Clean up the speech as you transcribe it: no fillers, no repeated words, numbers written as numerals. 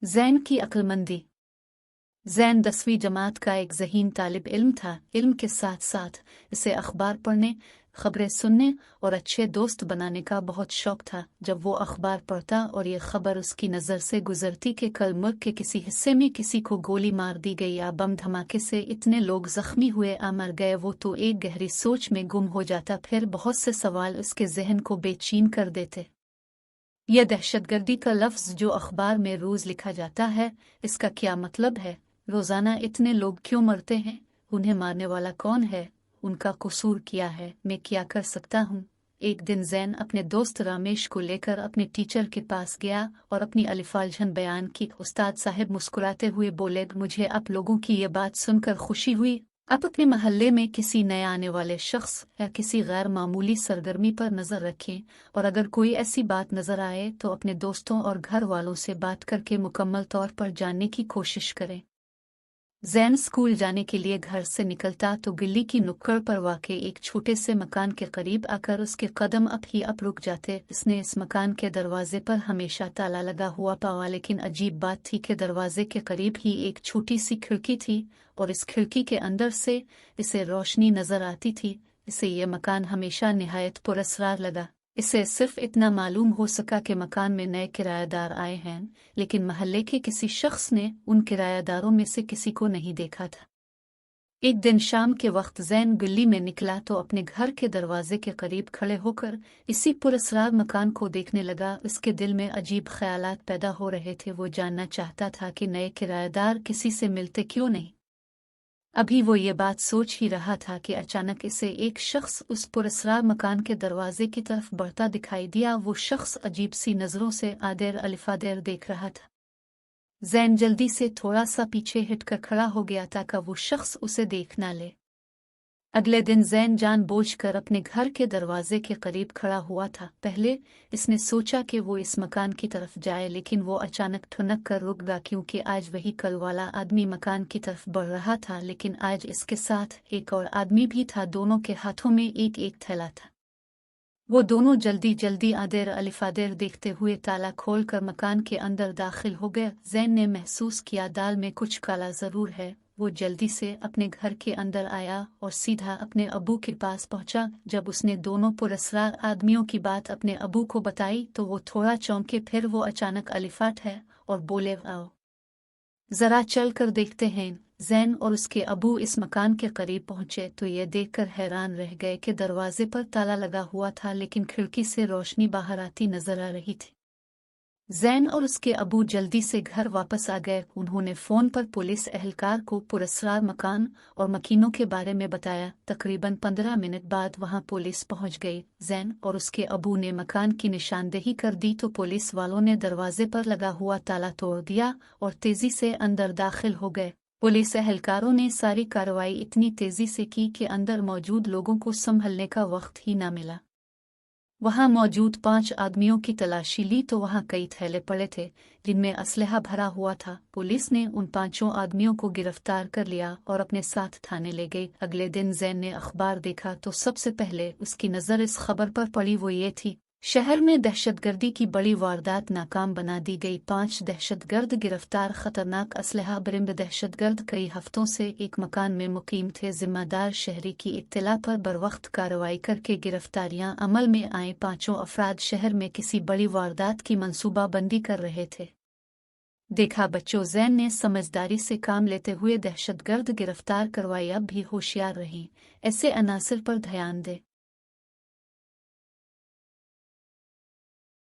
ज़ैन की अक्लमंदी। ज़ैन 10वीं जमात का एक ज़हीन तालिब इल्म था। इल्म के साथ साथ इसे अखबार पढ़ने, खबरें सुनने और अच्छे दोस्त बनाने का बहुत शौक था। जब वो अखबार पढ़ता और ये खबर उसकी नज़र से गुजरती कि कल मुल्क के किसी हिस्से में किसी को गोली मार दी गई या बम धमाके से इतने लोग जख्मी हुए या मर गए, वो तो एक गहरी सोच में गुम हो जाता। फिर बहुत से सवाल उसके जहन को बेचैन कर देते। यह दहशतगर्दी का लफ्ज़ जो अखबार में रोज़ लिखा जाता है, इसका क्या मतलब है? रोज़ाना इतने लोग क्यों मरते हैं? उन्हें मारने वाला कौन है? उनका कसूर क्या है? मैं क्या कर सकता हूँ? एक दिन ज़ैन अपने दोस्त रामेश को लेकर अपने टीचर के पास गया और अपनी अलिफालझन बयान की। उस्ताद साहब मुस्कुराते हुए बोले, मुझे आप लोगों की ये बात सुनकर खुशी हुई। आप अपने मोहल्ले में किसी नए आने वाले शख्स या किसी गैर मामूली सरगर्मी पर नज़र रखें और अगर कोई ऐसी बात नज़र आए तो अपने दोस्तों और घर वालों से बात करके मुकम्मल तौर पर जानने की कोशिश करें। ज़ैन स्कूल जाने के लिए घर से निकलता तो गली की नुक्कड़ पर वाक़े एक छोटे से मकान के करीब आकर उसके कदम अप रुक जाते। उसने इस मकान के दरवाजे पर हमेशा ताला लगा हुआ पाया, लेकिन अजीब बात थी कि दरवाजे के करीब ही एक छोटी सी खिड़की थी और इस खिड़की के अंदर से इसे रोशनी नजर आती थी। इसे यह मकान हमेशा निहायत पुरअसरार लगा। इसे सिर्फ इतना मालूम हो सका कि मकान में नए किराएदार आए हैं, लेकिन महल्ले के किसी शख्स ने उन किराएदारों में से किसी को नहीं देखा था। एक दिन शाम के वक्त ज़ैन गली में निकला तो अपने घर के दरवाजे के करीब खड़े होकर इसी पुरअसरार मकान को देखने लगा। उसके दिल में अजीब ख्यालात पैदा हो रहे थे। वो जानना चाहता था कि नए किराएदार किसी से मिलते क्यों नहीं। अभी वो ये बात सोच ही रहा था कि अचानक इसे एक शख्स उस पुरअसरार मकान के दरवाजे की तरफ बढ़ता दिखाई दिया। वो शख्स अजीब सी नजरों से आदेर अलिफादेर देख रहा था। ज़ैन जल्दी से थोड़ा सा पीछे हटकर खड़ा हो गया ताकि वो शख्स उसे देख न ले। अगले दिन ज़ैन जानबूझकर अपने घर के दरवाजे के करीब खड़ा हुआ था। पहले इसने सोचा कि वो इस मकान की तरफ जाए, लेकिन वो अचानक ठुनक कर रुक गया क्योंकि आज वही कल वाला आदमी मकान की तरफ बढ़ रहा था। लेकिन आज इसके साथ एक और आदमी भी था। दोनों के हाथों में एक एक थैला था। वो दोनों जल्दी जल्दी आदेर अलिफादेर देखते हुए ताला खोलकर मकान के अंदर दाखिल हो गए। ज़ैन ने महसूस किया दाल में कुछ काला ज़रूर है। वो जल्दी से अपने घर के अंदर आया और सीधा अपने अबू के पास पहुंचा। जब उसने दोनों पुरअसरार आदमियों की बात अपने अबू को बताई तो वो थोड़ा चौंके। फिर वो अचानक अलिफाट है और बोले, आओ जरा चल कर देखते हैं। ज़ैन और उसके अबू इस मकान के करीब पहुंचे तो ये देखकर हैरान रह गए कि दरवाजे पर ताला लगा हुआ था, लेकिन खिड़की से रोशनी बाहर आती नजर आ रही थी। ज़ैन और उसके अबू जल्दी से घर वापस आ गए। उन्होंने फ़ोन पर पुलिस एहलकार को पुरअसरार मकान और मकीनों के बारे में बताया। तकरीबन 15 मिनट बाद वहां पुलिस पहुंच गई। ज़ैन और उसके अबू ने मकान की निशानदेही कर दी तो पुलिस वालों ने दरवाजे पर लगा हुआ ताला तोड़ दिया और तेजी से अंदर दाखिल हो गए। पुलिस एहलकारों ने सारी कार्रवाई इतनी तेजी से की कि अंदर मौजूद लोगों को संभलने का वक्त ही न मिला। वहां मौजूद 5 आदमियों की तलाशी ली तो वहां कई थैले पड़े थे जिनमें असलहा भरा हुआ था। पुलिस ने उन 5 आदमियों को गिरफ्तार कर लिया और अपने साथ थाने ले गई। अगले दिन ज़ैन ने अखबार देखा तो सबसे पहले उसकी नज़र इस खबर पर पड़ी। वो ये थी, शहर में दहशतगर्दी की बड़ी वारदात नाकाम बना दी गई। 5 दहशतगर्द गिरफ्तार। खतरनाक असलहा बरिंद दहशतगर्द कई हफ्तों से एक मकान में मुकीम थे। जिम्मेदार शहरी की इत्तला पर बरवक्त कार्रवाई करके गिरफ्तारियां अमल में आए। 5 अफराद शहर में किसी बड़ी वारदात की मंसूबाबंदी कर रहे थे। देखा बच्चों, ज़ैन ने समझदारी से काम लेते हुए दहशतगर्द गिरफ्तार करवाई। अब भी होशियार रहीं, ऐसे अनासर पर ध्यान दे।